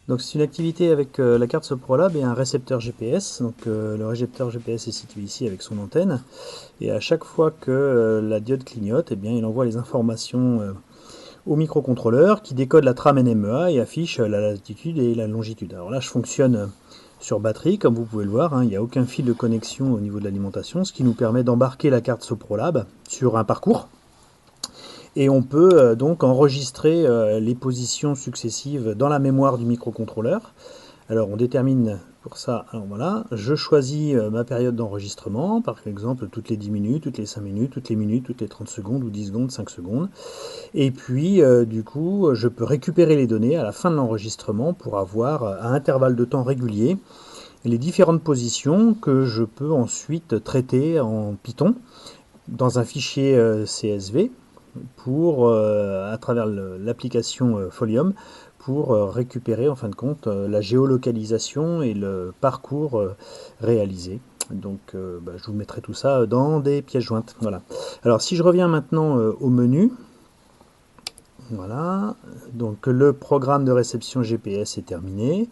Donc c'est une activité avec la carte SoproLab et un récepteur GPS. Donc le récepteur GPS est situé ici avec son antenne. Et à chaque fois que la diode clignote, eh bien, il envoie les informations au microcontrôleur qui décode la trame NMEA et affiche la latitude et la longitude. Alors là, je fonctionne sur batterie, comme vous pouvez le voir, hein, il n'y a aucun fil de connexion au niveau de l'alimentation, ce qui nous permet d'embarquer la carte SoproLab sur un parcours. Et on peut donc enregistrer les positions successives dans la mémoire du microcontrôleur. Alors on détermine pour ça, alors voilà, je choisis ma période d'enregistrement, par exemple toutes les 10 minutes, toutes les 5 minutes, toutes les minutes, toutes les 30 secondes, ou 10 secondes, 5 secondes. Et puis du coup, je peux récupérer les données à la fin de l'enregistrement pour avoir à intervalles de temps réguliers les différentes positions que je peux ensuite traiter en Python dans un fichier CSV pour, à travers l'application Folium, pour récupérer en fin de compte la géolocalisation et le parcours réalisé. Donc je vous mettrai tout ça dans des pièces jointes. Voilà. Alors si je reviens maintenant au menu, voilà, donc le programme de réception GPS est terminé.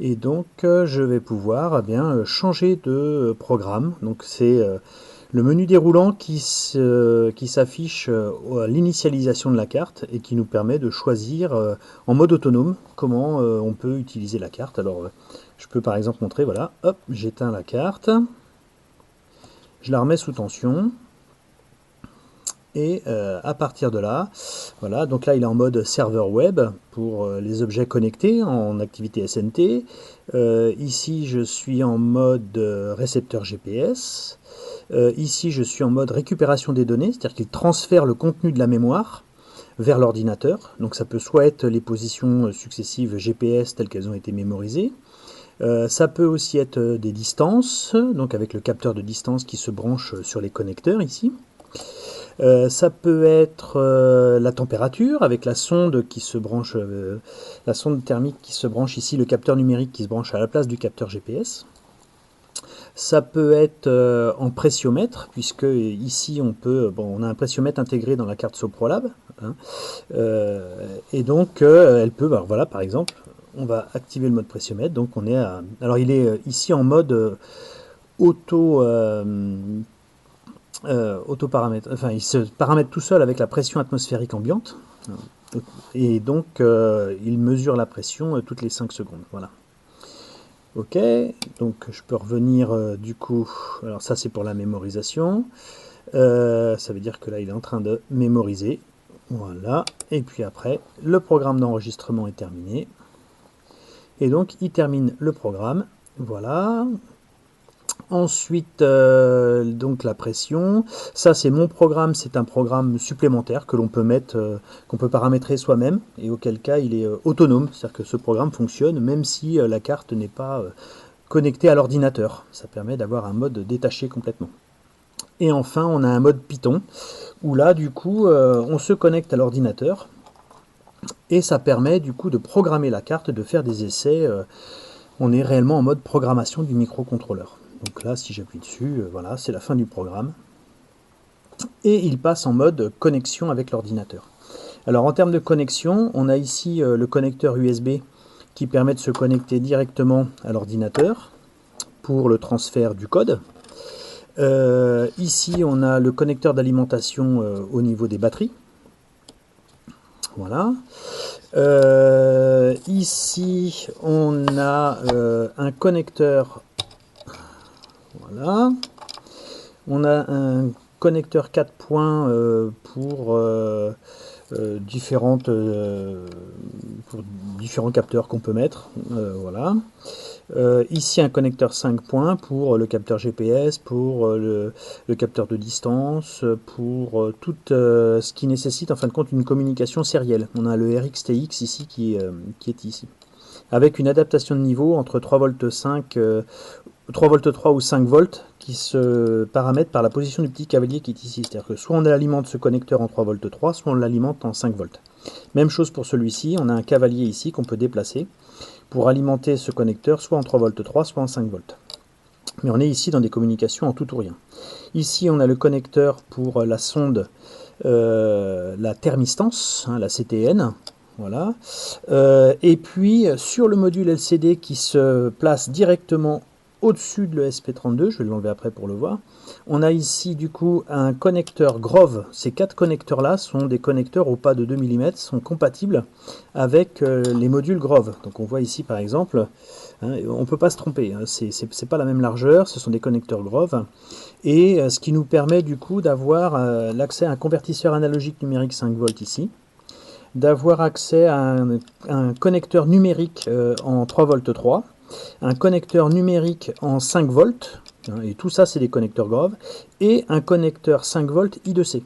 Et donc je vais pouvoir changer de programme. Donc c'est le menu déroulant qui s'affiche à l'initialisation de la carte et qui nous permet de choisir en mode autonome comment on peut utiliser la carte. Alors je peux par exemple montrer, voilà, hop, j'éteins la carte, je la remets sous tension. Et à partir de là, voilà, donc là il est en mode serveur web pour les objets connectés en activité SNT. Ici je suis en mode récepteur GPS. Ici je suis en mode récupération des données, c'est-à-dire qu'il transfère le contenu de la mémoire vers l'ordinateur. Donc ça peut soit être les positions successives GPS telles qu'elles ont été mémorisées. Ça peut aussi être des distances, donc avec le capteur de distance qui se branche sur les connecteurs ici. Ça peut être la température avec la sonde qui se branche, la sonde thermique qui se branche ici, le capteur numérique qui se branche à la place du capteur GPS. Ça peut être en pressiomètre, puisque ici on a un pressiomètre intégré dans la carte SoproLab, hein, et donc elle peut, voilà, par exemple, on va activer le mode pressiomètre, donc on est à, alors il est ici en mode auto autoparamètre, enfin il se paramètre tout seul avec la pression atmosphérique ambiante, et donc il mesure la pression toutes les 5 secondes. Voilà. Ok, donc je peux revenir du coup, alors ça c'est pour la mémorisation, ça veut dire que là il est en train de mémoriser, voilà, et puis après le programme d'enregistrement est terminé, et donc il termine le programme, voilà. Ensuite, donc la pression, ça c'est mon programme, c'est un programme supplémentaire que l'on peut mettre, qu'on peut paramétrer soi-même, et auquel cas il est autonome, c'est-à-dire que ce programme fonctionne même si la carte n'est pas connectée à l'ordinateur. Ça permet d'avoir un mode détaché complètement. Et enfin, on a un mode Python, où là du coup on se connecte à l'ordinateur, et ça permet du coup de programmer la carte, de faire des essais. On est réellement en mode programmation du microcontrôleur. Donc là, si j'appuie dessus, voilà, c'est la fin du programme. Et il passe en mode connexion avec l'ordinateur. Alors en termes de connexion, on a ici le connecteur USB qui permet de se connecter directement à l'ordinateur pour le transfert du code. Ici, on a le connecteur d'alimentation au niveau des batteries. Voilà. Ici, on a un connecteur. Voilà. On a un connecteur 4 points pour différents capteurs qu'on peut mettre. Voilà. Ici un connecteur 5 points pour le capteur GPS, pour le capteur de distance, pour tout ce qui nécessite en fin de compte une communication sérielle. On a le RxTX ici qui est ici, avec une adaptation de niveau entre 3,5 V, 3,3 V ou 5 volts qui se paramètre par la position du petit cavalier qui est ici. C'est-à-dire que soit on alimente ce connecteur en 3,3 V, soit on l'alimente en 5 volts. Même chose pour celui-ci, on a un cavalier ici qu'on peut déplacer pour alimenter ce connecteur soit en 3,3 V, soit en 5 volts. Mais on est ici dans des communications en tout ou rien. Ici, on a le connecteur pour la sonde, la thermistance, hein, la CTN. Voilà. Et puis sur le module LCD qui se place directement au-dessus de l'ESP32, je vais l'enlever après pour le voir, on a ici du coup un connecteur Grove. Ces 4 connecteurs là sont des connecteurs au pas de 2 mm, sont compatibles avec les modules Grove. Donc on voit ici par exemple, hein, on ne peut pas se tromper, hein, c'est pas la même largeur, ce sont des connecteurs Grove. Et ce qui nous permet du coup d'avoir l'accès à un convertisseur analogique numérique 5 volts ici, d'avoir accès à un connecteur numérique en 3 volts 3, un connecteur numérique en 5 volts, hein, et tout ça c'est des connecteurs Grove, et un connecteur 5 volts I2C.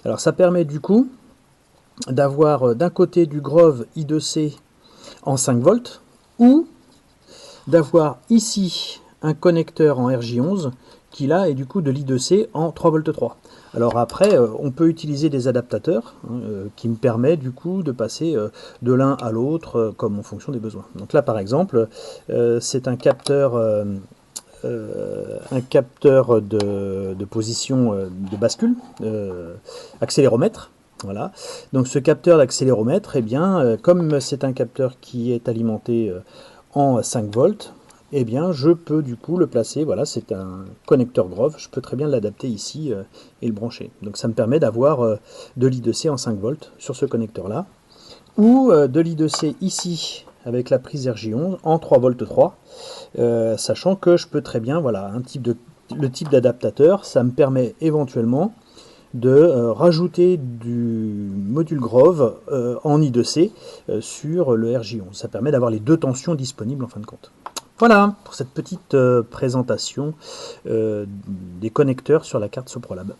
Alors ça permet du coup d'avoir d'un côté du Grove I2C en 5 volts, ou d'avoir ici un connecteur en RJ11 qui là est du coup de l'I2C en 3 volts 3. Alors après, on peut utiliser des adaptateurs hein, qui me permettent du coup de passer de l'un à l'autre comme en fonction des besoins. Donc là par exemple, c'est un capteur de position de bascule, accéléromètre. Voilà. Donc ce capteur d'accéléromètre, eh bien, comme c'est un capteur qui est alimenté en 5 volts, eh bien, je peux du coup le placer, voilà, c'est un connecteur Grove, je peux très bien l'adapter ici et le brancher. Donc ça me permet d'avoir de l'I2C en 5 volts sur ce connecteur-là, ou de l'I2C ici avec la prise RJ11 en 3 volts 3, sachant que je peux très bien, voilà, le type d'adaptateur, ça me permet éventuellement de rajouter du module Grove en I2C sur le RJ11. Ça permet d'avoir les deux tensions disponibles en fin de compte. Voilà pour cette petite présentation des connecteurs sur la carte SoproLab.